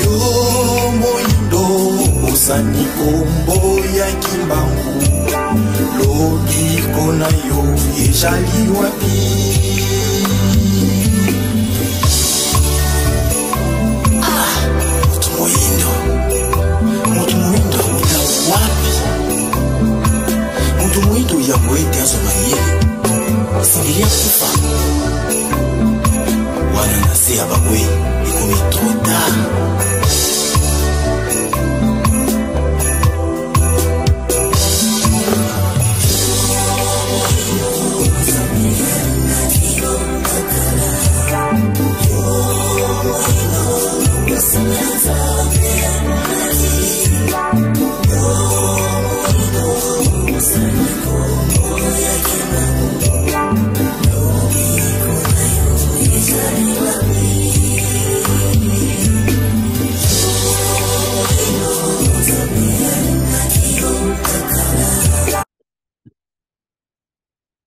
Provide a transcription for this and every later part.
yo moindo osani kombo ya kimbangu lobiko na yo ezali wapi moto moindo na wapi moto moindo ya boete azomaye singilia kufa wana nase ya bagwe ikomi trop tard.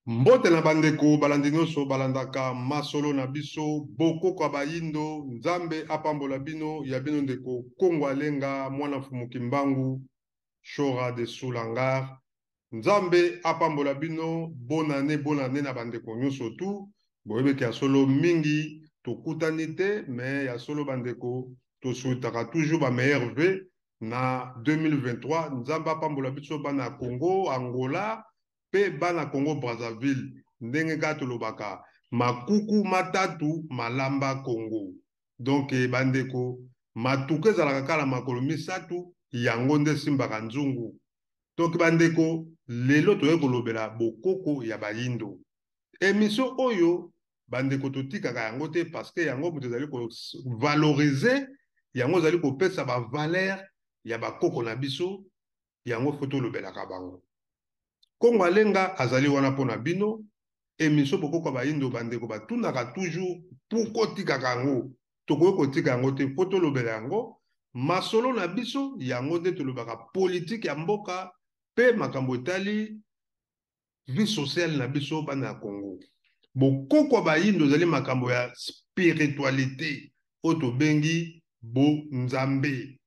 Mbote na bandeko balandi nyonso balandaka masolo na biso boko kwa bayindo nzambe apambola bino ya bino ndeko Kongo Alenga mwana fumuki mbangu Chora de Soulangar nzambe apambola bino bonane na bandeko nyonso tu boyebeke ya solo mingi tokutani te me ya solo bandeko tosuitaka toujours ba meilleur vœu na 2023 nzambe apambola biso bana Congo Angola pe bana Congo Brazzaville ndenge gato lobaka makuku matatu malamba Congo donc bandeko matuke zalaka kala makolo misatu yango nde simbaka nzungu donc bandeko lelo toye kolobela bokoko ya bayindo émission oyo bandeko totikaka yango te parce que yango moto ezali ko valoriser yango ezali kopesa ba valeur ya bakoko na biso yango foto lobelaka bango Kongo Alenga azali wana pona bino émission bokoko bayindo bandeko batunaka toujours pourquoi tikaka yango tokoki kotika yango te foto lobela yango masolo na biso yango nde tolobaka politique ya mboka pe makambo etali vie sociale na biso bana ya Congo bokoko bayindo ezali makambo ya spiritualité oyo tobengi bo nzambe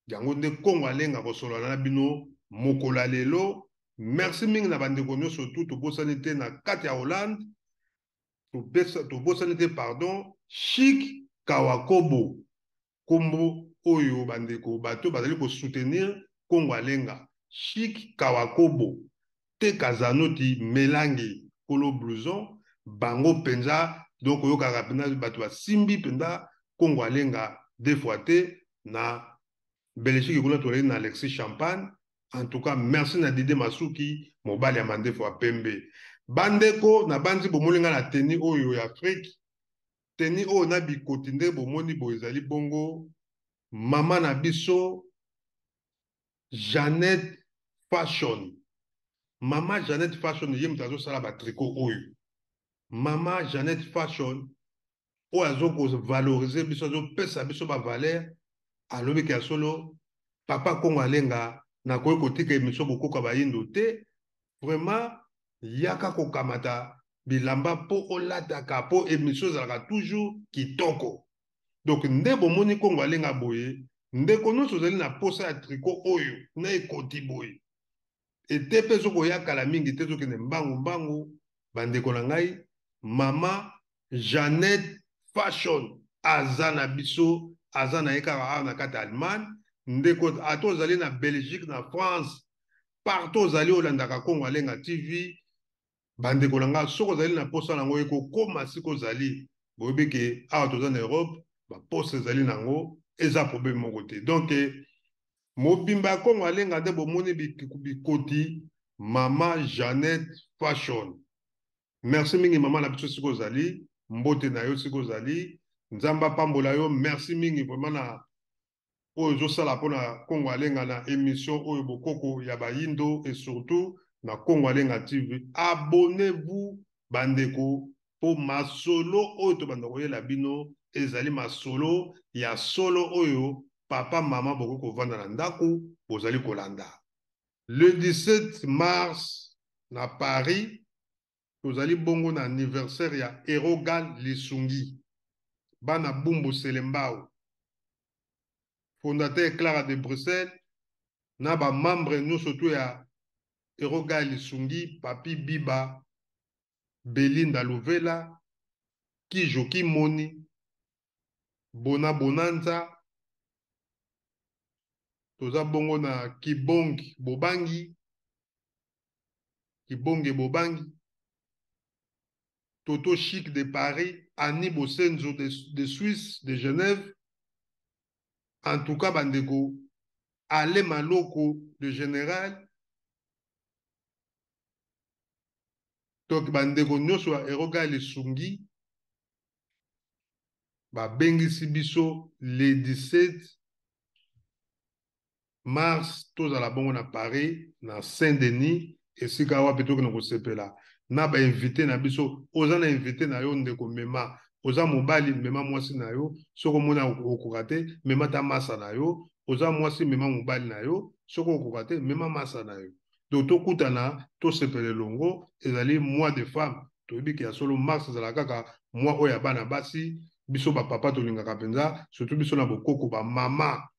yango nde Kongo Alenga kosolola na bino mokola lelo. Merci mingi na bandeko nyonso tu tobosani te na kati ya Hollande tobosani te pardon Chic Kawakobo kombo oyo bandeko bato bazali ko soutenir Kongo Alenga Chic Kawakobo te kazanoti melangi kolo blouson bango penza donc oyo kaka pena bato basimbi penda Kongo Alenga deux fois te na Belgique kuna toleli na Alexis Champagne. En tout cas, merci na Dide Masuki, mobali ya mandefo wa pembe. Bandeko na bandi bomolinga na teni oyo ya Afrique. Teni oyo na bikoti nde bomoni bo ezali bongo. Mama na biso Jeannette Fashion. Mama Jeannette Fashion ye mutazo sala ba tricot oyo. Mama Jeannette Fashion oyo azoko valoriser biso azo pesa biso ba valeur alobi ke solo papa Kongo Alenga na koyi kotika émission bokoko bayindo te vraiment yaka kokamata bilamba po olataka po émission ezalaka toujours kitoko donc nde bomoni Kongo Alenga boye ndeko nyonso ozali na posa ya tricot oyo na ekoti boye ete mpe zokoyakala mingi te zokende mbangu bandeko na ngai mama Jeannette Fashion aza na biso aza na ye kaka awa na kati ya Allemagne ndeko ato ozali na Belgique na France partout ozali olandaka Kongo Alenga TV bandeko na nga soko ozali na posa nango ekokoma siko ozali boyebi ke awa toza na Europe baposa ezali nango eza problème moko te donc mobimba ya Kongo Alenga nde bomoni bikoti mama Jeannette Fashion. Merci mingi mama na biso siko ozali mbote na yo siko ozali nzamba pambola yo merci mingi vraiment na oyo ezosala mpona Kongo Alenga na émission oyo bokoko ya bayindo et surtout na Kongo Alenga TV. Abonnez-vous bandeko po masolo oyo tobanda koyela bino ezali masolo ya solo oyo papa mama bokoko vanda na ndako bozali kolanda. Le 17 mars na Paris tozali bongo na anniversaire ya Erogal Lisungi bana Bumbu Selembao fondateur Clara de Bruxelles, na ba membre nous surtout ya Eroga Lisungi, Papi Biba, Belinda Louvela, Kijoki Moni, Bona Bonanza, toza bongo na Kibongi Bobangi, Kibonge Bobangi, Toto Chic de Paris, Annie Bosenzo de Suisse, de Genève, en tout cas bandeko, Ale Maloko de Général, donc bandeko nyonso ya Eroga Lisungi, babengisi biso le 17 mars tozala bongo na Paris na Saint-Denis esika wapi toki na kosepela na bainvite na biso oza na invité na yo ndeko mema oza mobali mema mwasi na yo soko mona okoka te mema ta masa na yo oza mwasi mema mobali na yo soko okoka te mema masa na yo donc tokutana tosepela elongo ezali mois de femme toyebi ke ya solo mars ezala kaka mois oyo ya bana basi biso bapapa tolingaka mpenza surtout biso na bokoko bamama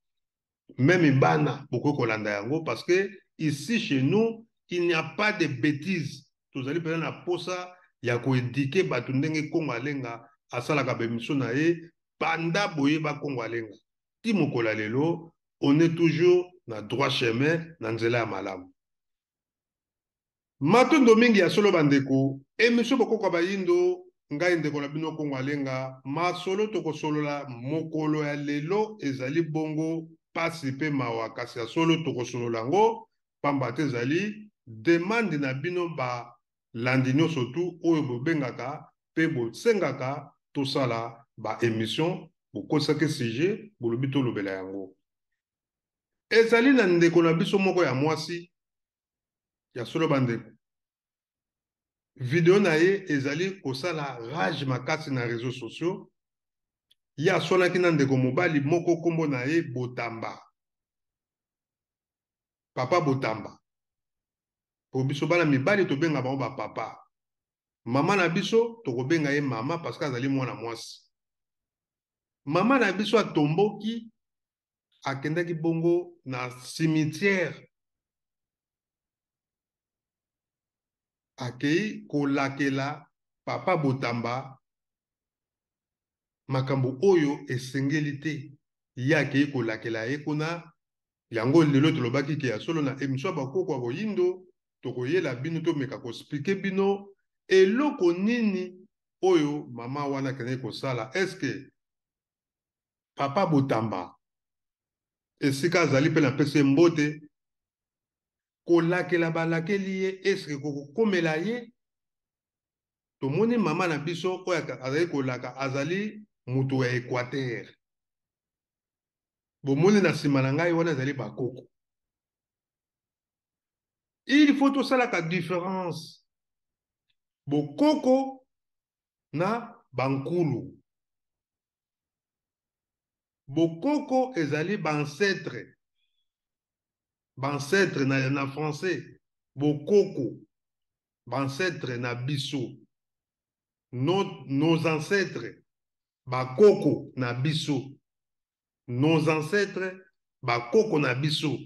même bana beaucoup kolanda yango parce que ici chez nous il n'y a pas de bêtises tozali pena na posa ya koédike bato ndenge kongo alenga asalaka bemission na ye banda boyeba kongo alenga ti mokola lelo on est toujours na droit chemin na nzela ya malamu matondo mingi ya solo bandeko émission bokoko bayindo ngai ndeko na bino kongo alenga masolo tokosolola mokolo ya lelo ezali bongo pasi pe mawa kasi ya solo tokosolola yango pamba te ezali demande na bino balandi nyonso tu oyo bobengaka mpe bosengaka tosala baémission bokosaki sujet bolobi tolobela yango ezali na ndeko na biso moko ya mwasi ya solo bandeko video na ye ezali kosala rage makasi na réseaux sociaux ye aswanaki na ndeko mobali moko kombo na ye Botamba papa Botamba po biso bana mibali tobenga bango bapapa mama na biso tokobenga ye mama parce que azali mwana mwasi mama na biso atomboki akendaki bongo na cimetière akei kolakela papa Botamba makambo oyo esengeli te ye akei kolakela ye kuna yango lelo tolobaki ke ya solo na émission bakoko ya boyindo tokoyela bino tomeka koexplike bino eloko nini oyo mama wana akendaki kosala eske papa Botamba esika azali mpe napesi mbote kolakela balakeli ye eske kokokomela ye tomoni mama na biso oyo azali kolaka azali moto ya Équateur bomoni na nsima na ngai wana ezali bakoko il faut tosalaka différence bokoko na bankulu bokoko ezali bancetre na français bokoko bancetre na biso nos ancêtres bakoko na biso nos ancêtres bakoko na biso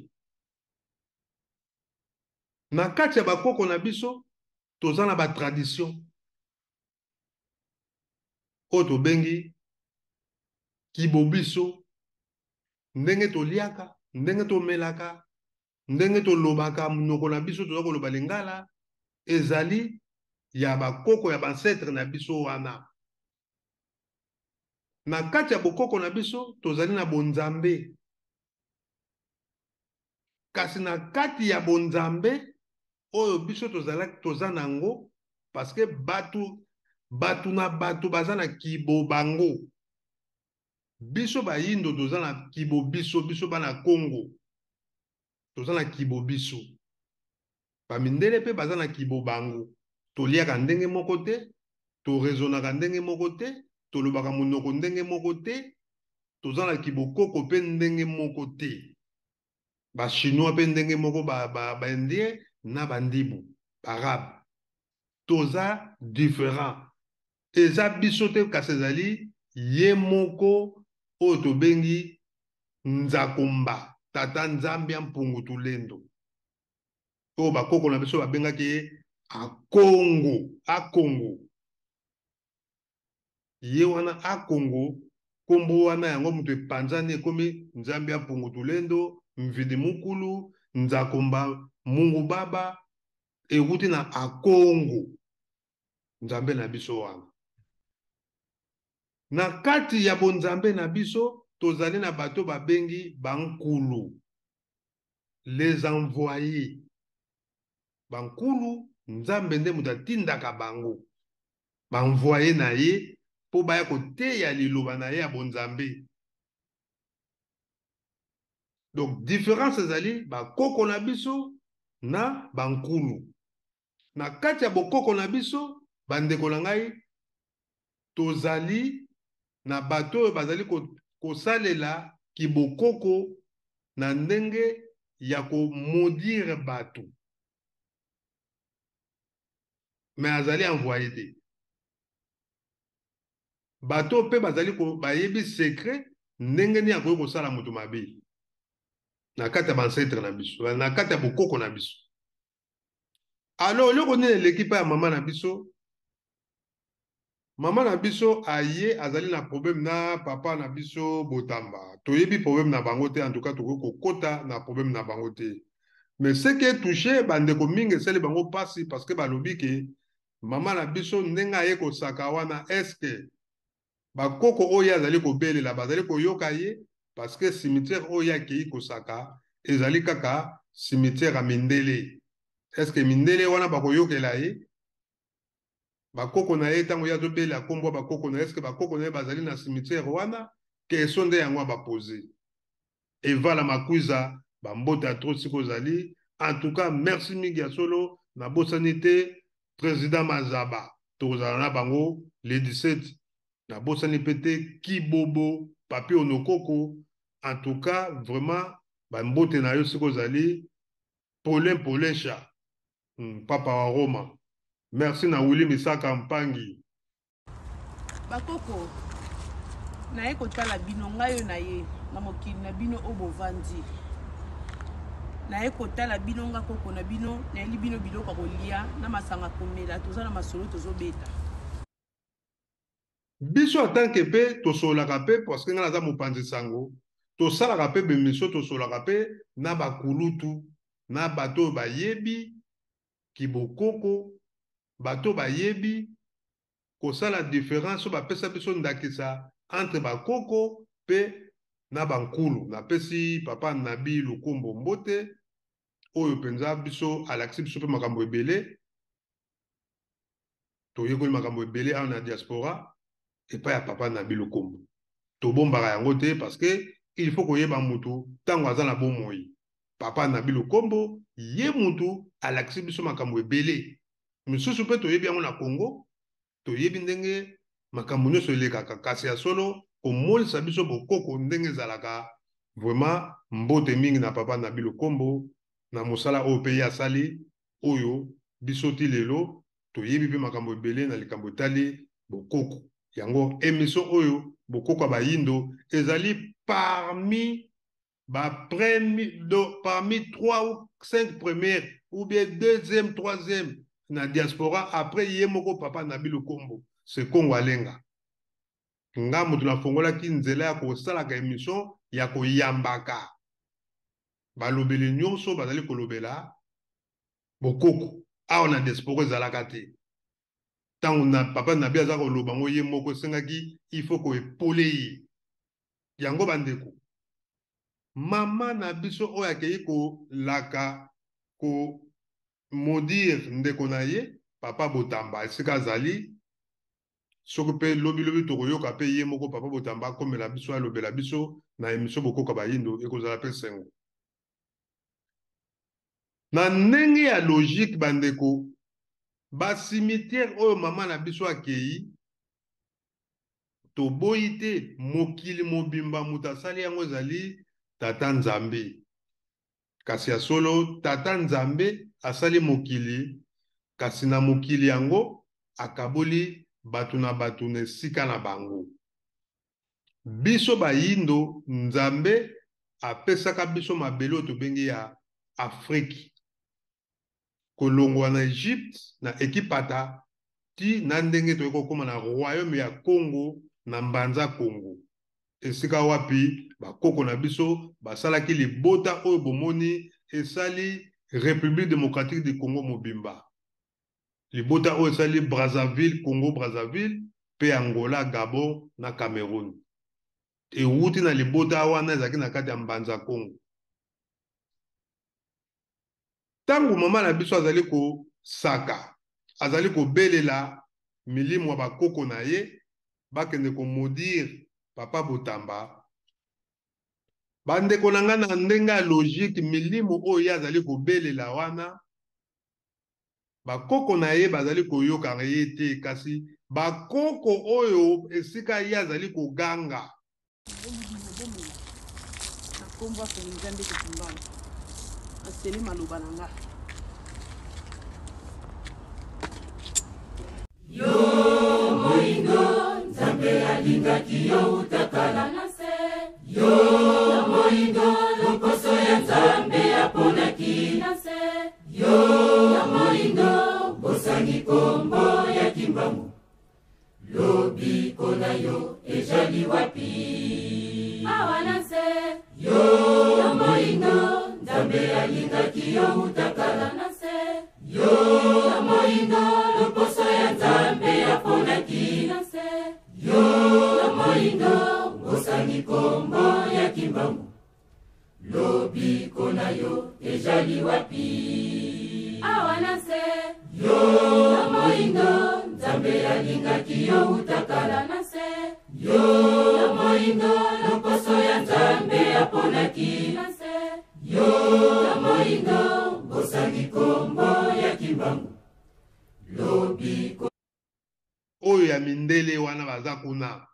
na kati ya bakoko na biso toza na batradition oyo tobengi kibobiso ndenge toliaka ndenge tomelaka ndenge tolobaka monoko na biso toza koloba lingala ezali ya bakoko ya bancetre na biso wana na kati ya bokoko na biso tozali na bonzambe kasi na kati ya bonzambe oyo biso toza nango parce que batu na batu baza na kibo bango biso bayindo toza na kibo biso bana Congo toza na kibo biso bamindele mpe baza na kibo bango toliaka ndenge moko te torezonaka ndenge moko te tolobaka monoko ndenge moko te toza na kibokoko mpe ndenge moko te bachinois mpe ndenge moko baindien na bandibu baarabe toza différent eza biso te kasi ezali ye moko oyo tobengi Nzakomba tata nzambe ya mpungu tulendo oyo bakoko na biso babengaki ye akongo ye wana akongo kombo wana yango moto epanzani ekomi nzambe ya mpungu tulendo mvidi mukulu nzakomba mungu baba ekuti na akongo nzambe na biso wana na kati ya bonzambe na biso tozali na bato babengi bankulu les envoyés bankulu nzambe nde moto atindaka bango baenvoye na ye mpo baya koteya liloba na ye ya bonzambe. Donc différence ezali bakoko na biso na bankulu na kati ya bokoko na biso bandeko na ngai tozali na bato oyo bazali kosalela kibokoko na ndenge ya komodire bato me azali envoyé te bato mpe bazali bayebi secret ndenge nini akoki kosala moto mabe na kati ya bancetre na biso na kati ya bokoko na biso. Alors eloko nini eleki mpa ya mama na biso mama na biso aye azali na problème na papa na biso Botamba toyebi problème na bango te en tout cas tokoki kokota na problème na bango te mais ce qui est touché bandeko mingi esali bango pasi parce que balobi ke mama na biso ndenge aye kosaka wana eske bakoko oyo azali kobelela bazali koyoka ye parce que cimetière oyo akei kosaka ezali kaka cimetière ya mindele eske mindele wana bakoyokela ye bakoko na ye ntango ye azobela kombo bakoko na ye eske bakoko na ye bazali na cimetière wana question nde yango bapose evala makwiza bambote atro siko ozali en tout cas merci mingi ya solo nabosani te président Mazaba tokozala na bango le 17 nabosani pe te Kibobo papi onokoko en tout cas vraiment bambote na yo siko ozali Paulin Cha papa wa Roma. Merci na Willy Misaka Mpangi. Bakoko na ye kotala bino ngayo na ye na mokili na bino obovandi na ye kotala bino nga koko na bino na yeli bino biloko kolia na masanga komela toza na masolo tozobeta biso atanke pe tosolaka pe parce que nga naza mopanzi sango tosalaka pe bemission tosolaka pe na bakulutu na bato bayebi kibokoko bato bayebi kosala différence bapesa biso ndakisa entre bakoko pe na bankulu napesi papa Nabi Lukombo Mbote oyo penza biso alakisi biso pe makambo ebele toyekoli makambo ebele awa na diaspora epai ya papa Nabi Lukombo tobombaka yango te parce que il faut koyeba mutu ntango aza na bomoi papa Nabi Lukombo ye mutu alakisi biso makambo ebele misusu mpe toyebi yango na Congo toyebi ndenge makambo nyonso elekaka kasi ya solo komolisa biso bokoko ndenge ezalaka vraiment mbote mingi na papa Nabi Lukombo na mosala oyo mpe ye asali oyo biso ti lelo toyebi mpe makambo ebele na likambo etali bokoko yango émission oyo bokoko ya bayindo ezali parmi 3 ou 5 premières ou bien 2e 3e na diaspora après ye moko papa Nabi Lukombo c'est Congo alenga nga mutu nafongolaki nzela ya kosalaka émission ya koyambaka balobeli nyonso bazali kolobela bokoko awa na diaspora ezalaka te ntango na papa Nabi aza koloba ngo ye moko esengaki il faut koepole ye yango bandeko mama na biso oyo akei kolaka komodire ndeko na ye papa Botamba esika azali soki mpe lobilobi tokoyoka mpe ye moko papa Botamba akomela biso alobela biso na émission bokoko bayindo ekozala mpe sengo na ndenge ya logique bandeko basimitiere oyo mama na biso akei toboyi te mokili mobimba moto asali yango ezali tata Nzambe kasi ya solo tata Nzambe asali mokili kasi na mokili yango akaboli bato na bato na esika na bango biso bayindo Nzambe apesaka biso mabele to bengi ya Afrique kolongwa na Egypte na ekipata ti na ndenge to ekokoma na royaume ya Congo na mbanza Congo esika wapi bakoko na biso basalaki libota oyo bomoni esali République démocratique du Congo mobimba libota oyo esali Brazzaville Congo Brazzaville pe Angola Gabon na Cameroun ewuti na libota wana ezalaki na kati ya mbanza Congo tangu mama na biso azali kosaka azali kobelela milimo ya bakoko na ye bakende komodire papa Botamba bandeko na nga na ndenge ya logique milimo oyo ye azali kobelela wana bakoko na ye bazali koyoka ye te kasi bakoko oyo esika ye azali koganga nakombo afeli nzambe kotumbana aseli maloba na nga yo moingo nzambe alingaki yo utakala na se yo moingo loposo ya nzambe aponaki na se yo moingo bosangi kombo ya kimbangu lobiko na yo ejali wapi awa na se yo moingo nzambe alingaki yo utakala na se yo moingo loposo ya nzambe aponaki na se yo moingo bosangi kombo ya kimbangu lobiko na yo ejali wapi awa na se yo moingo nzambe alingaki yo utakala na se yo moingo loposo ya nzambe aponaki na se yo moingo bosangi kombo ya kimbangu lobiko oyo ya mindele wana baza kuna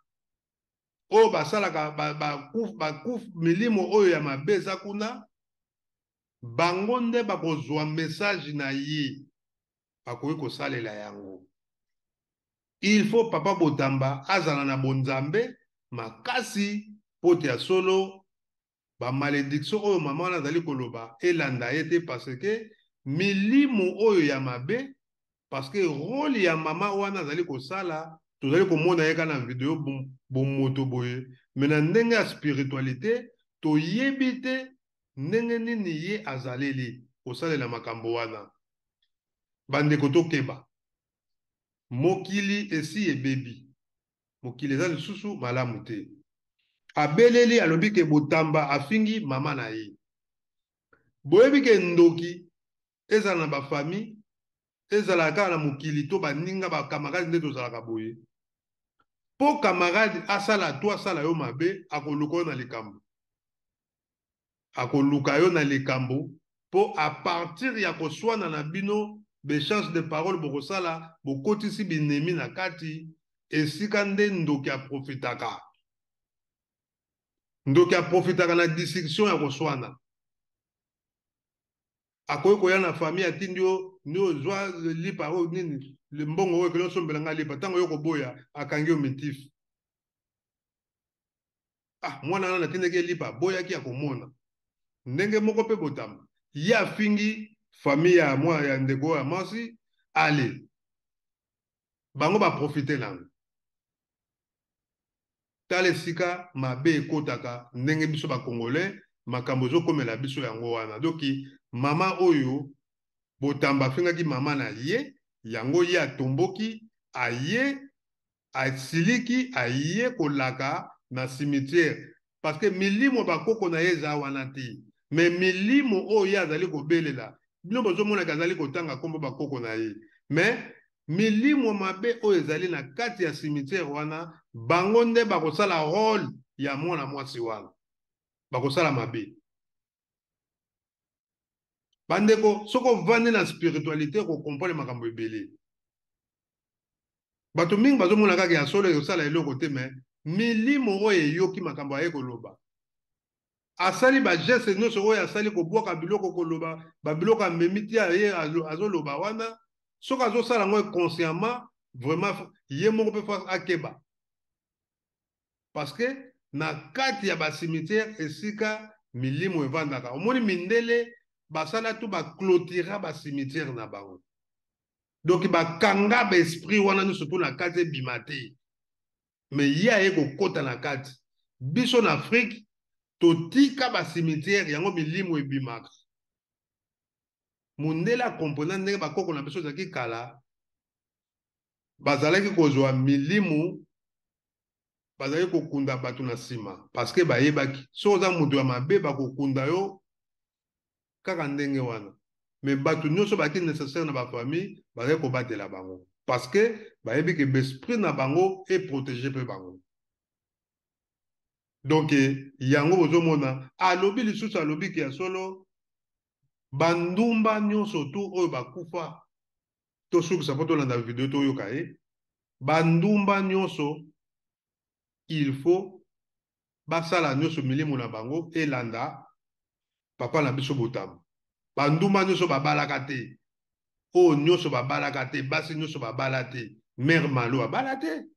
oyo basalaka bakufu milimo oyo ya mabe eza kuna bango nde bakozwa message na ye bakoki kosalela yango il faut papa Botamba azala na bonzambe makasi po te ya solo bamalédiction oyo mama wana azali koloba elanda ye te parce que milimo oyo ya mabe parce que rôle ya mama wana azali kosala tozali komona ye kana video bomoto boye me na ndenge ya spiritualité toyebi te ndenge nini ye azaleli kosalela makambo wana bandeko tokeba mokili esi ebebi mokili eza lisusu malamu te abeleli alobi ke Botamba afingi mama na ye boyebi ke ndoki ezala na bafamille ezalaka kaka na mokili to baninga bakamarade nde tozalaka boye mpo kamarade asala to asala yo mabe akoluka yo na likambo akoluka yo na likambo mpo a partir ya koswana na bino bechange de parole bokosala bokotisi binemi na kati esika nde ndoki aprofitaka na discussion ya koswana akoki koya na famille atindi yo ni ozwa lipa oyo nini mbongo oyo ekeli osombela nga lipa ntango yo koboya akangi yo mitif mwana wana natindaki lipa aboyaki akomona ndenge moko mpe Botamba ye afingi famille ya mwa ya ndeko ya mwasi ale bango baprofite nango tala esika mabe ekotaka ndenge biso bakongolais makambo ezokomela biso yango wana doki mama oyo Botamba afingaki mama na ye yango ye atomboki aye asiliki aye kolaka na cimetière parce que milimo bakoko na ye eza wana te me milimo oyo ye azali kobelela bino bozomonaka azali kotanga kombo bakoko na ye me milimo mabe oyo ezali na kati ya cimetière wana bango nde bakosala rôle ya mwana mwasi wana bakosala mabe bandeko soki ovandi na spiritualité kokomprendre makambo ebele bato mingi bazomona kaka ya solo ekosala eloko te me milimo oyo eyoki makambo aye koloba asali bageste nyonso oyo asali kobwaka biloko koloba babiloko amemi ti aye azoloba wana soki azosala yango consciemment vraiment ye moko mpe fa akeba parce que na kati ya bacimetière esika milimo evandaka omoni mindele basala tu baclotira bacimetière na bango donc bakanga baesprit wana nyonso tu na kati ebima te me ye aye kokɔta na kati biso na afrique totika bacimetière yango milimo ebimaka mundele akomprena ndenge bakoko na biso ezalaki kala bazalaki kozwa milimu bazalaki kokunda bato na nsima parce que bayebaki soki oza moto ya mabe bakokunda yo kaka ndenge wana me bato nyonso baki nécessaire na bafamille bazali kobatela bango parce que bayebi ke besprit na bango eprotege mpe bango donc yango bozomona alobi lisusu alobi ke ya solo bandumba nyonso tu oyo bakufa tosukisa mpo tolanda video toyoka ye bandumba nyonso il faut basala nyonso milimo na bango elanda papa na biso Botamba bandumba nyonso babalaka te oyo nyonso babalaka te basi nyonso babala te mère Malo abala te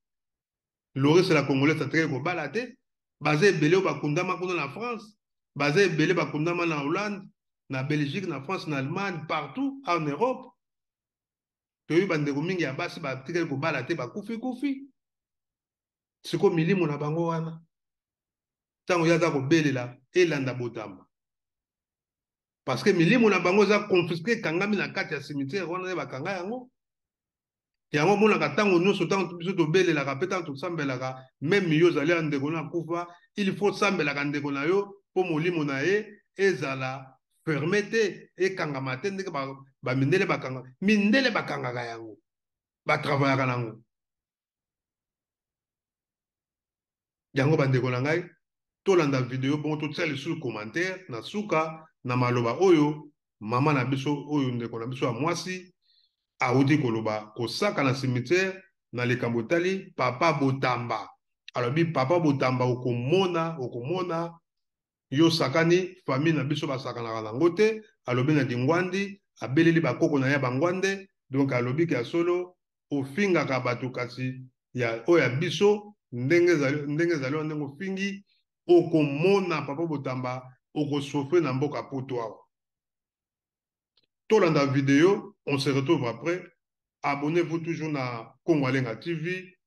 Loris la Congolaise atreke kobala te baza ebele oyo bakundama kuna na France baza ebele bakundama na Hollande na Belgique na France na Allemagne partout en Europe toyebi bandeko mingi ya basi batikali kobala te bakufi siko milimo na bango wana ntango yaza kobelela elanda Botamba parce que milimo na bango eza confisqué ekangami na kati ya cimetière wana ye bakanga yango omonaka ntango nyonso ntango biso tobelelaka mpe ntango tosambelaka meme yo ozali ya ndeko na akufa il faut sambelaka ndeko na yo mpo molimo na ye ezala ferme te ekangama te ndenge bamindele bakanga mindele bakangaka yango batravayaka nango yango bandeko na ngai tolanda video bongo totia lisusu commentaire na suka na maloba oyo mama na biso oyo ndeko na biso ya mwasi auti koloba kosaka na cimetière na likambo tali papa Botamba alobi papa Botamba okomona yo sakani famille na biso basakanaka nango te alobi na kingwandi abeleli bakoko na ya bangwande donc alobi ke ya solo ofingaka bato kasi ya oyo ya biso ndenge ezali ndenge ofingi okomona papa Botamba okosofe na mboka poto awa tolanda vidéo on se retrouve après abonnez-vous toujours na Congo Alenga TV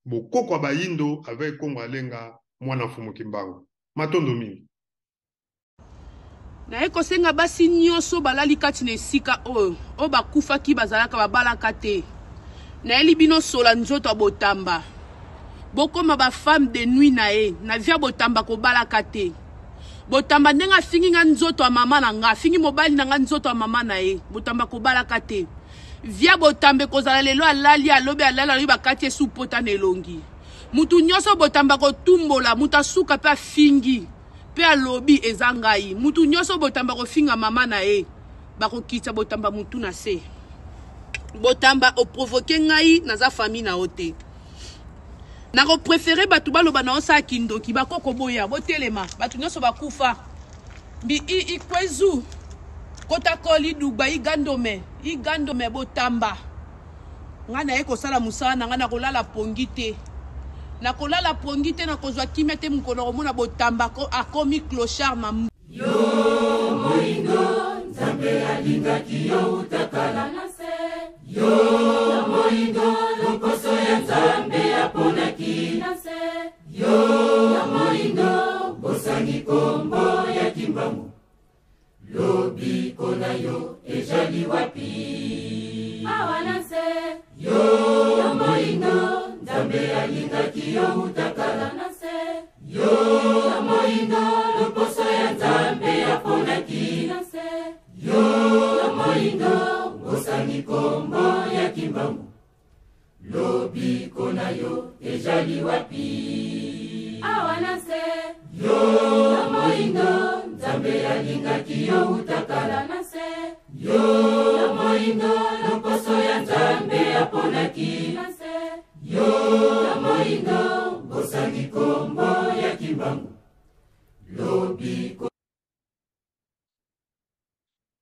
bokoko bayindo avec Congo Alenga mwana fumu kimbango matondo mingi naye kosenga basi nyonso balali kati na esika oyo bakufaki bazalaka babalaka te nayeli bino sola nzoto ya Botamba bokoma bafemme de nuit na ye na via Botamba kobalaka te Botamba ndenge afingi nga nzoto ya mama na nga afingi mobali na nga nzoto ya mama na ye Botamba kobalaka te via Botamba kozala lelo alali alobi alali bakati esu pota na elongi mutu nyonso Botamba kotumbola mutu asuka mpe afingi mpe alobi eza ngai mutu nyonso Botamba kofinga mama na ye bakokitisa Botamba mutu na se Botamba oprovoke ngai naza famille na yo te nako préféré batu baloba na osa kindoki bakoko boya botelema batu nyonso bakufa bi ikwezu kota koli duba igandome Botamba ngana eko sala musana ngana kolala pongi te na kolala pongi te na kozwa kimia te mukolo komona Botamba ko akomi clochard na yo moingo nzambe alingaki yo utakala na se yo moingo loposo ya nzambe aponaki na se yo moingo bosangi kombo ya kimbangu lobiko na yo ejali wapi awa na se yo moingo nzambe alingaki yo utakala na se yo moingo loposo ya nzambe aponaki na se yo moingo bosangi kombo ya kimbangu lobiko na yo ejali wapi awa na se yo moingo nzambe alingaki yo utakala na se yo moingo loposo ya nzambe aponaki na se yo moingo bosangi kombo ya kimbangu lobiko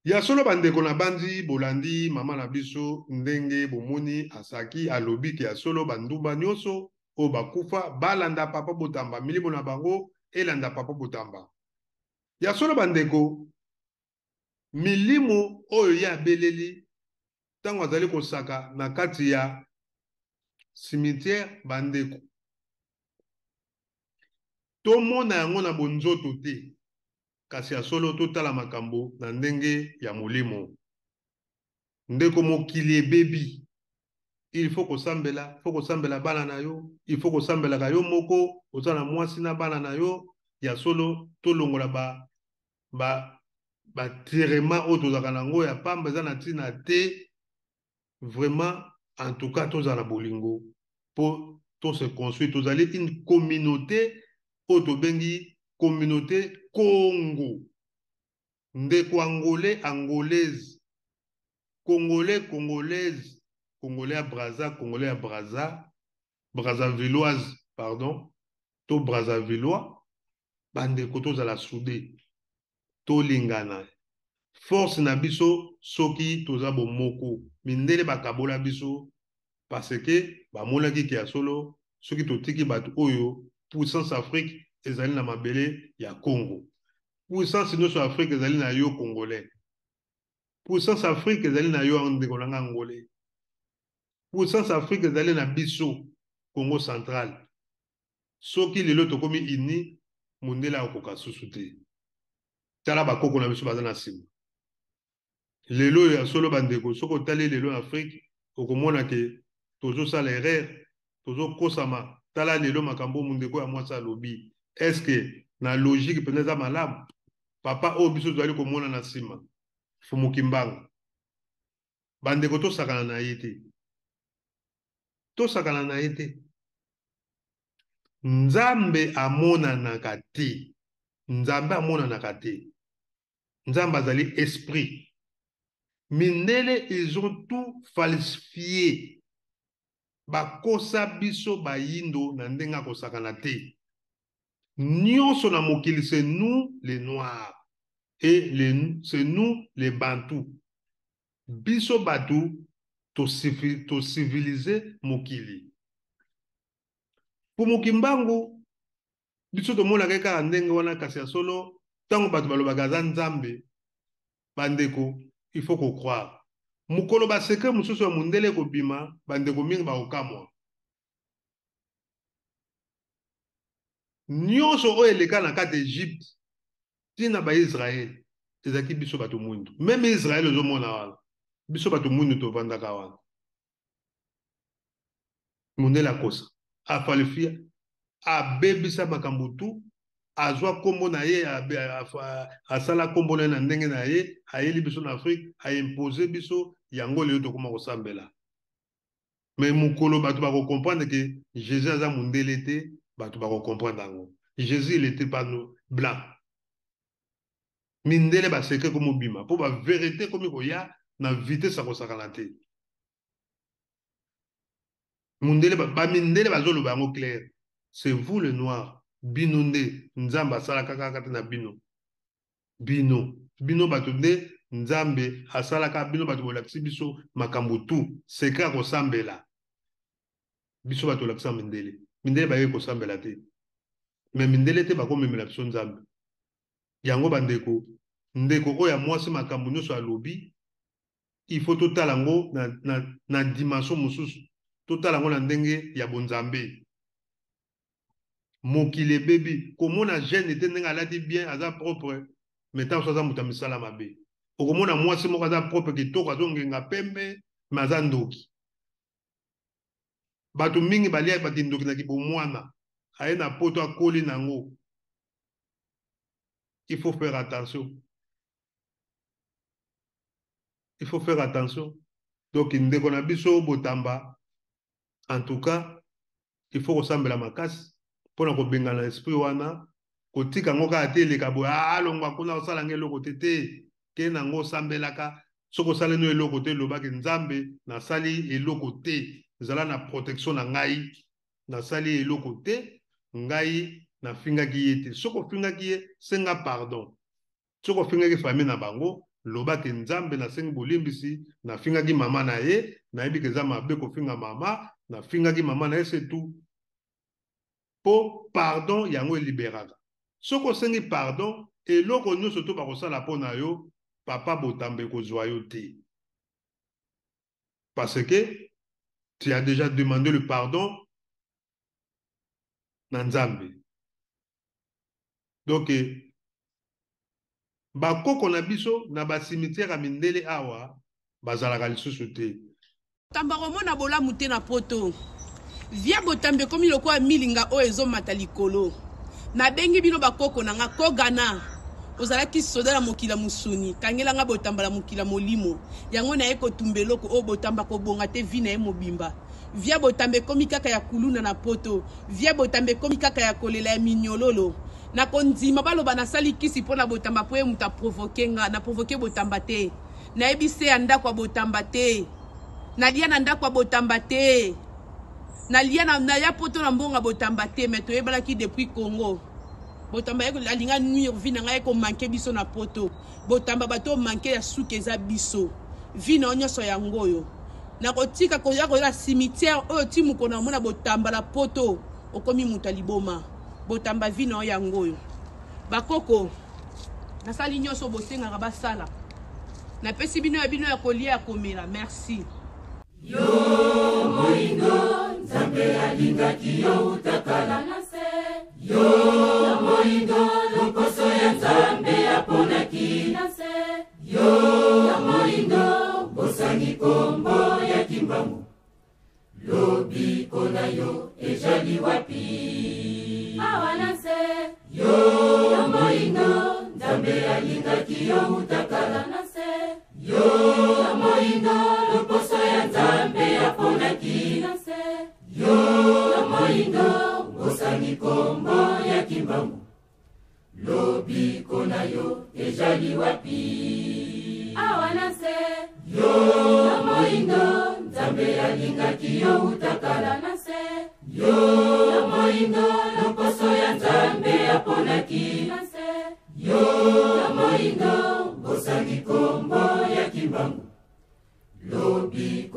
ya solo bandeko na bandi bolandi mama na biso ndenge bomoni asaki alobi ke ya solo bandumba nyonso oyo bakufa balanda papa Botamba milimo na bango elanda papa Botamba ya solo bandeko milimo oyo ya beleli tango azali kosaka na kati ya cimetière bandeko tomona yango na bonzoto te kasi ya solo totala makambo na ndenge ya molimo ndeko mokili ebebi il faut kosambela bana na yo il faut kosambelaka yo moko oza na mwasi na bana na yo ya solo tolongola batirema oyo tozalaka nango ya pamba eza na ntina te vraiment en tout cas tozala bolingo mpo tose construire tozali une communauté oyo tobengi communauté Congo ndeko angolais angolaise congolais congolaise congolais à Brazza congolais à Brazza brazzavilloise pardon to brazzavillois bandeko tozala soudé tolingana force na biso soki toza bomoko mindele bakabola biso parce que bamonaki ke ya solo soki totiki bato oyo puissance Afrique ezali na mabele ya Congo puissance nyonso Afrique ezali na yo congolais puissance Afrique ezali na yo ndeko nanga angolais puissance Afrique ezali na biso Congo central soki lelo tokomi ini mondela akoka susu te tala bakoko na biso baza na nsima lelo ya solo bandeko soki otali lelo na Afrique okomona ke tozosala erreur tozokosama tala lelo makambo mondeko ya mwasi alobi eske na logique mpenza eza malamu papa oyo biso tozali komona na nsima Fumukimbanga bandeko tosakana na ye te tosakana na ye te nzambe amonanaka te nzambe amonanaka te nzambe azali esprit mindele ils ont tout falsifié bakosa biso bayindo na ndenge akosakana te nyonso na mokili c'est nous les noirs et c'est nous les bantous biso batu to civiliser mokili Fumukimbangu biso tomonaka kaka ndenge wana kasi ya solo ntango bato balobaka aza nzambe bandeko il faut qu'on croire mukolo baseke mosusu ya mondele kobima bandeko mingi bakokamwa nyonso oyo eleka na kati Egypte ntina baisraele ezalaki biso bato mwindu meme israele ozomona wana biso bato mwindu tovandaka wana mondele akosa afalifia abebisa makambo tu azwa kombo na ye asala kombo na ye na ndenge na ye ayeli biso na Afrique aimpose biso yango lelo tokoma kosambela mais mukolo bato bakokomprendre ke Jésus aza mondele te bato bakokomprendre yango Jésus il était pas blanc mindele baseke komobima mpo bavérité komi koya na vitesse akosakana te mundele bamindele bazoloba yango clair c'est vous le noir bino nde nzambe asalaka kaka te na bino bino bato nde nzambe asalaka bino bato bolakisi biso makambo tu sekret akosambela biso bato olakisa mindele baye kosambela te me mindele te bakomemela biso nzambe yango bandeko ndeko oyo ya mwasi makambo nyonso alobi il faut totala yango na dimension mosusu totala yango na ndenge ya bonzambe mokili ebebi komona jeune ete ndenge alati bien aza propre mais ntango so aza moto ya misala mabe okomona mwasi moko aza propre kitoko azongenga pembe me aza ndoki bato mingi balia bati ndoki na kibomwana aye na poto akoli nango il faut faire attention il faut faire attention donc ndeko na biso botamba en tout cas il faut kosambela makasi mpona kobengana esprit wana kotika yango kaka te eleka boye alongwa kuna osala ngo eloko te te ke nango osambelaka soki osali no eloko te elobaki nzambe nasali eloko te ezala na protection na ngai nasali eloko te ngai nafingaki ye te soki ofingaki ye senga pardon soki ofingaki famille na bango lobaki nzambe nasengi bolimbisi nafingaki mama na ye nayebiki eza mabe kofinga mama nafingaki mama na ye c'est tout po pardon yango eliberaka soki osengi pardon eloko nyonso to bakosala mpona yo papa Botambe kozwa yo te. Parce que tu as déjà demandé le pardon na Nzambe. Donc bakoko na biso na basimitiere ya mindele awa bazalaka lisusu te. Tamba komona bolamu te na poto. Via Botambe komi lokola milinga oyo ezomata likolo. Nabengi bino bakoko nanga kogana. Ozalaki soda na mokila musuni. Kangela nga Botamba la mokila molimo. Yango na eko tumbeloko o Botamba kobonga te vina e mobimba. Via Botambe komi kaka ya kuluna na poto. Via Botambe komi kaka ya kolela ya minyololo. Na konzima baloba na sali kisi pona Botamba po e muta provoke nga. Na provoke Botamba te. Na ebise ya ndako wa Botamba te. Na lia na ndako wa Botamba te. Na lia na ya poto na mbonga Botamba te. Mais toyebalaki depuis Congo. Botamba yeko alinga nuire vina nga yeko manke biso na poto. Botamba bato manke ya suke za biso. Vina onyoso ya ngoyo. Na kotika koya koya cimetière oyo timu kona mona Botamba la poto. Okomi mutaliboma. Botamba vina ya ngoyo. Bakoko. Nasali nyoso bosenga nga basala. Na pesi bino ya kolia ya komela. Merci. Yo moingo Nzambe alingaki yo utakala na se. Yo moingo lokoso ya Nzambe aponaki na se. Yo moingo bosangi kombo ya kimbangu. Lobi kona yo ejali wapi awa na se. Yo moingo Nzambe alingaki yo utakala na se. Yo moingo lokoso ya Nzambe aponaki na se. Yo moingo bosangi kombo ya kimbangu. Lobi kona yo ejali wapi awa na se. Yo moingo Nzambe alingaki yo utakala na se. Yo moingo lokoso ya Nzambe aponaki na se. Yo moingo bosangi kombo ya kimbangu. Lobi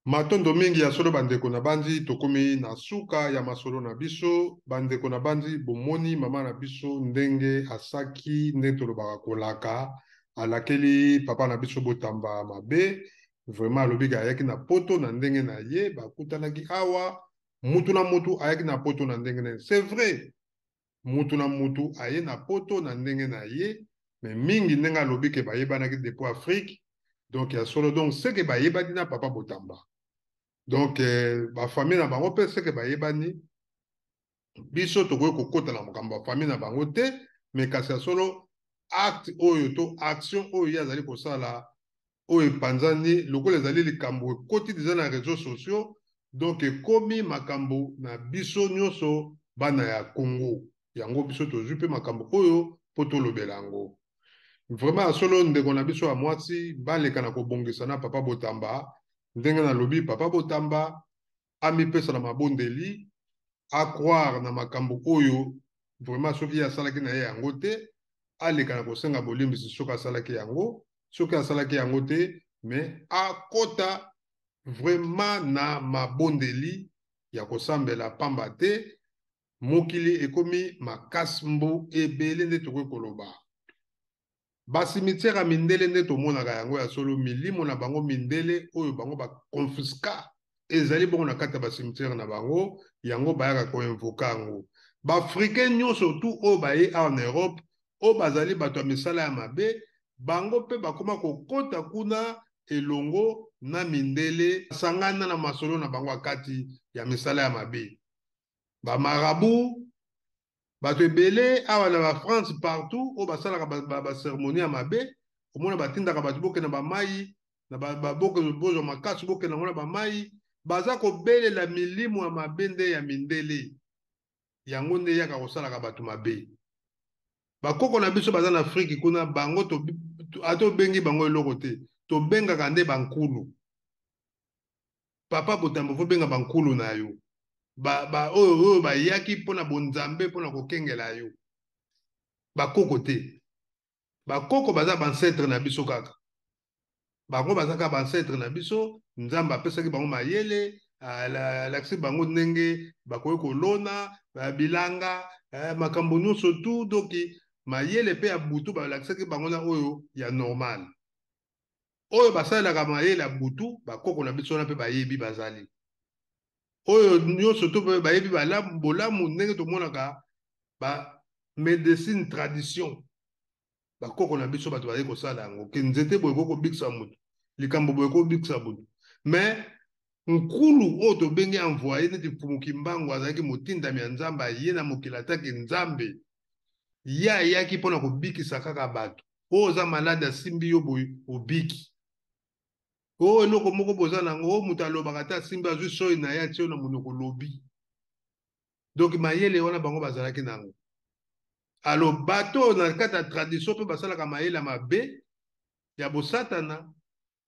Matondo mingi ya solo bandeko na bandi tokomi na suka ya masolo na biso. Bandeko na bandi bomoni mama na biso ndenge asaki nde tolobaka kolaka alakeli papa na biso Botamba mabe. Vraiment alobika ayaki na poto na ndenge na ye bakutanaki awa mutu na mutu ayaki na poto na ndenge na ye. C'est vrai mutu na mutu aye na poto na ndenge na ye, mais mingi ndenge alobike bayebanaki depuis Afrique. Donc ya solo donc c'est que bayebani na papa Botamba. Donc ba famille na bango pe c'est que bayebani biso tokoki kokota na makambo ya famille na bango te, mais kasi ya solo acte oyo to action oyo azali kosala oyo epanzani lokola ezali likambo ekoti deja na réseaux sociaux. Donc ekomi makambo na biso nyonso bana ya Congo. Yango biso tozwi mpe makambo oyo po tolobela yango. Vraiment solo ndeko na biso ya mwasi baleka na kobongisa na papa Botamba ndenge na lobi papa Botamba amipesa na mabondeli a croire na makambo oyo vraiment soki asalaki na ye yango te aleka na kosenga bolimbisi soki asalaki yango, soki asalaki yango te, mais akota vraiment na mabondeli ya kosambela pamba te. Mokili ekomi makasi mbo ebele nde tokoki koloba. Basimitiere ya mindele nde tomonaka yango ya solo milimo na bango mindele oyo bango bakonfiska ezali bongo na kati ya basimitiere na bango yango bayaka koinvoka yango. Baafrikain nyonso tu oyo baye awa na Europe oyo bazali bato ya misala ya mabe bango mpe bakoma kokota kuna elongo na mindele sangana na masolo na bango akati ya misala ya mabe. Ba marabu bato ebele awa na ba France partout o basalaka ba cérémonie ya mabe omona batindaka bato boke na bamai na baboke bozo makasi boke na ngona bamai baza kobelela milimo ya mabe nde ya mindele yango nde yaka kosalaka bato mabe. Bakoko na biso baza na Afrique kuna bango ato bengi bango eloko te tobengaka nde bankulu. Papa Botamba fo benga bankulu na yo oyo bayaki mpona bonzambe mpona kokengela yo. Bakoko te. Bakoko baza bancetre na biso kaka. Bango baza kaka bancetre na biso. Nzambe apesaki bango mayele lakisi bango ndenge bakoki kolona bilanga makambo nyonso tu doki mayele pe ya butu balakisaki bango na oyo ya normal oyo basalelaka mayele ya butu bakoko na biso wana mpe bayebi bazali oyo nyonso to mpe bayebi bolamu ndenge tomonaka médecine tradition bakoko na biso bato bazali kosala yango ke nzete boye kokobikisa motu likambo boye kobikisa motu mais nkulu oyo tobengi envoye neti fumuki mbango azalaki motindami ya nzambe aye na mokili ataki nzambe ye ayaki mpona kobikisa kaka bato oyo oza malade asimbi yo boye obiki oyo eloko moko boza nango oyo moto alobaka te asimbi azwi soi na ye atie yo na monoko lobi donc mayele wana bango bazalaki nango alo bato na kati ya tradition mpe basalaka mayele ya mabe ya bosatana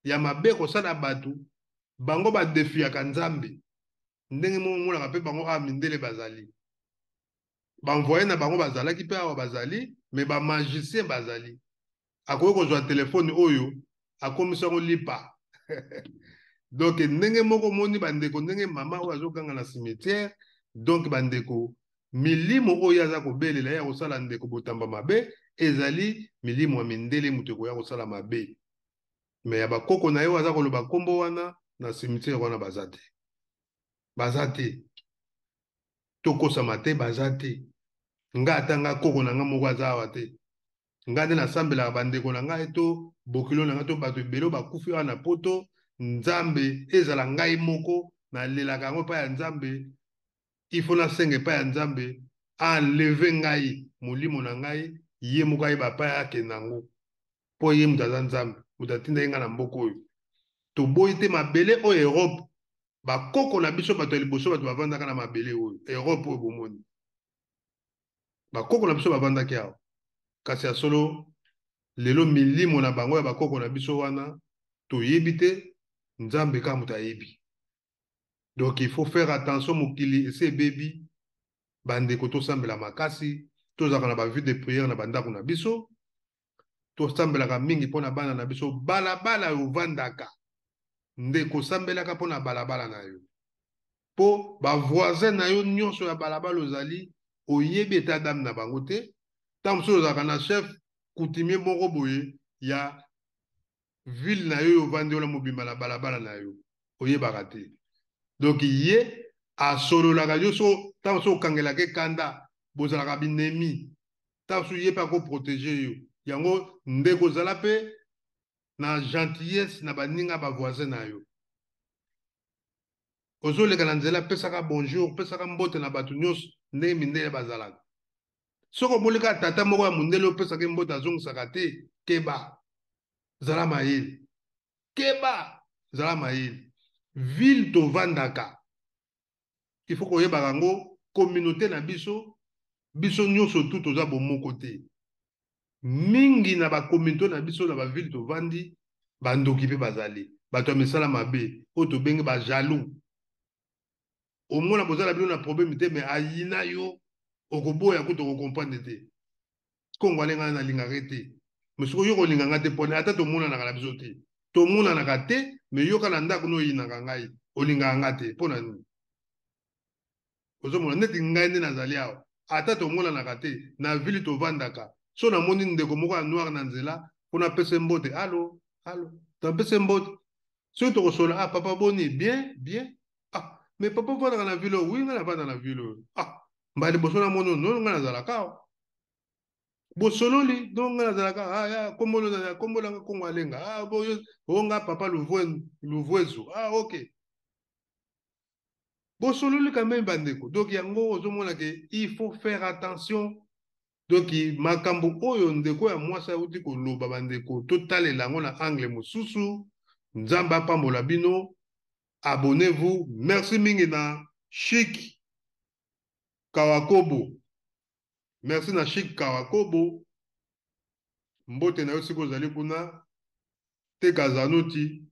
ya mabe kosala bato bango badefiaka nzambe ndenge momonaka mpe bango awa mindele bazali banvoye na bango bazalaki mpe awa bazali me bamagicien bazali akoki kozwa telefone oyo akomisa yango lipa donc ndenge moko moni bandeko ndenge mama oyo azokanga na cimetière donc bandeko milimo oyo aza kobelela ya kosala ndeko botamba mabe ezali milimo ya mindele moto ekoya kosala mabe me ya bakoko na ye oyo aza koloba nkombo wana na cimetière wana baza te tokosama te baza te nga ata nga koko na nga moko aza awa te nga nde nasambelaka bandeko na ngai to bokilo na ngai to bato ebele bakufi awa na poto nzambe ezala ngai moko nalelaka yango epai ya nzambe ifo nasenga epai ya nzambe enleve ngai molimo na ngai ye moko ayeba epai akende yango mpo ye moto aza nzambe moto atinda ye ngai na mboka oyo toboyi te mabele oyo Europe bakoko na biso bato ya liboso bato bavandaka na mabele oyo Europe oyo bomoni bakoko na biso bavandaki awa kasi ya solo lelo milimo na bango ya bakoko na biso wana toyebi te nzambe kaka moto ayebi donc il faut faire attention mokili ese ebebi bandeko tosambela makasi tozalaka na bavie de prière na bandako na biso tosambelaka mingi mpona bana na biso balabala ovandaka nde kosambelaka mpona balabala na yo mpo bavoisin na yo nyonso ya balabala ozali oyebi ete adame na bango te ntango mosusu ozalaka na chef coutumier moko boye ya ville na yo ovandi wana mobimba na balabala na yo oyebaka te donc ye asololaka yo so ntango mosusu okangelaka ekanda bozalaka binemi ntango mosusu ye mpe akoprotege yo yango nde kozala mpe na gentillesse na baninga bavoisin na yo ozoleka na nzela pesaka bonjour pesaka mbote na bato nyonso ndenge mindele bazalaka soki omolika tata moko ya mondele opesaka mbote azongisaka te keba zala mayele keba zala mayele ville tovandaka il faut koyebaka yango communauté na biso nyonso tu toza bomoko te mingi na bakomito na biso na baville tovandi bandoki mpe bazali bato ya misala mabe oyo tobenge bajalou omona bozala bino na problème te me ayina yo okoboya kuta okokomprendre te kongo alenga nalingaka te me soki yo kolinganga te mpone ata tomonanaka na biso te tomonanaka te me yoka na ndako no oyinaka ngai olingaka nga te mpo na nini ozomona neti ngai nde nazali awa ata tomonanaka te na ville tovandaka so namoni ndeko moko ya noir na nzela mpona apesa mbote alo tapesa mbote soki tokosola papa boni bien mais papa vandaka na ville oyo wi ngai navanda na ville oyo mbali liboso na moni nono ngai nazalaka awa bosololi donc ngai nazalaka kombolanga kongo alenga oyo nga papa luvwezu ok bosololi quand même bandeko donc yango ozomona ke il faut faire attention donc makambo oyo ndeko ya mwasi auti koloba bandeko totalela yango na angle mosusu nzambe apambola bino abonnez-vous merci mingi na Chic Kawakobo merci na Chic Kawakobo mbote na yo siko ozali kuna te Kazanuti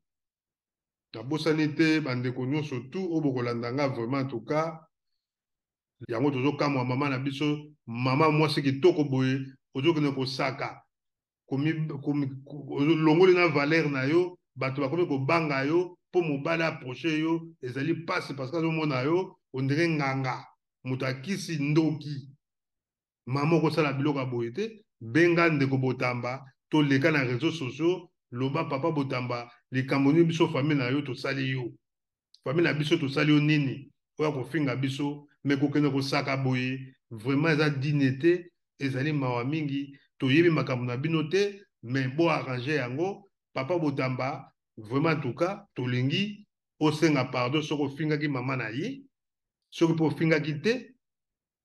nabosani te bandeko nyonso tu oyo bokolanda nga vraiment en tout cas yango tozokamwa mama na biso mama mwasi kitoko boye ozokende kosaka longoli na valeur na yo bato bakomi kobanga yo pour mobala approcher yo ezali passe parce que azomona yo on dirait nganga moto akisi ndoki maman kosala biloko ya boye te benga ndeko Botamba to leka na réseaux sociaux loba papa Botamba likambo nini biso famille na yo tosali yo famille na biso tosali yo nini oya kofinga biso me kokende kosaka boye vraiment eza dignité ezali mawa mingi toyebi makambo na bino te mais bo arranger yango papa Botamba vraiment en tout cas tolingi osenga pardon soko fingaki mama na ye soko po fingaki te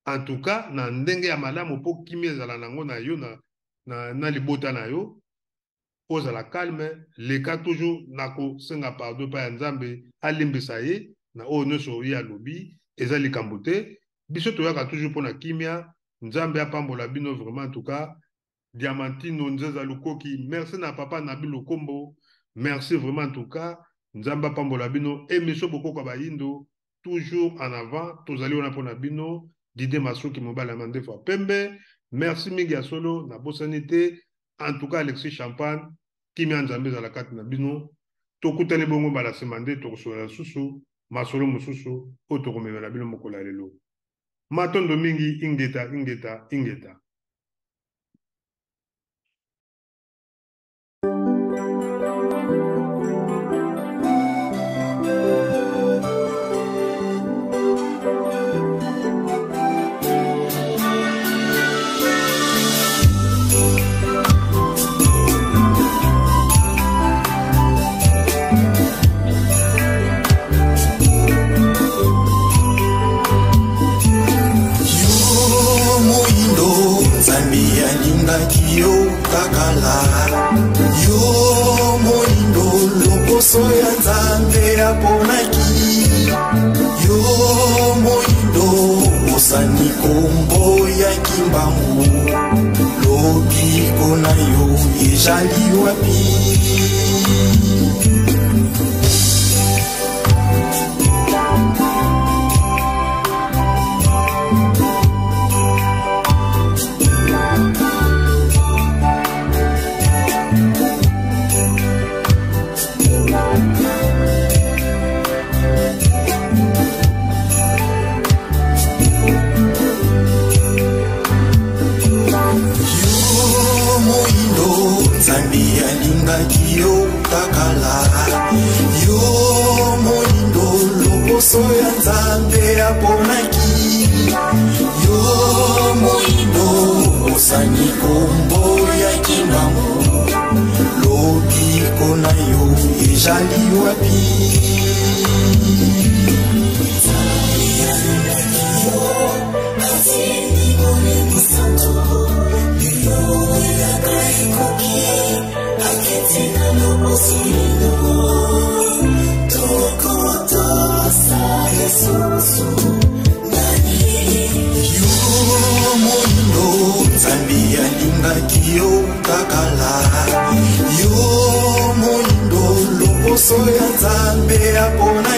en tout cas na ndenge ya malamu po kimi ezala nango na yo na libota na yo ozala calme leka toujours nako senga pardon pa ya Nzambe alimbisa ye na oyo nyonso ye alobi eza likambo te biso toyaka toujours mpona kimia Nzambe apambola bino vraiment en tout cas Diamantino Nzeza Lukoki merci na papa Nabi Lukombo merci vraiment en tout cas Nzambe apambola bino émission Bokoko Bayindo toujours en avant tozali ona mpona bino Didé Masuki mobala mande fois pembe merci mingi ya solo na bosanité en tout cas Alexis Champagne kimia Nzambe za la kati na bino tokutani bongo bala semande tokosola susu masolo mususu o tokomemela bino mokola lelo matondo mingi ingeta Yo kakala yo moindo lokoso ya Nzambe aponaki yo moindo osani kombo ya kimbangu lobiko na yo ezali wapi yo kakala yo moindo lokoso ya Nzambe aponaki yo moindo osani kombo ya kimbangu lobiko na yo ezali wapi Nzambe alingaki yo kakala yo moindo lokoso ya Nzambe apona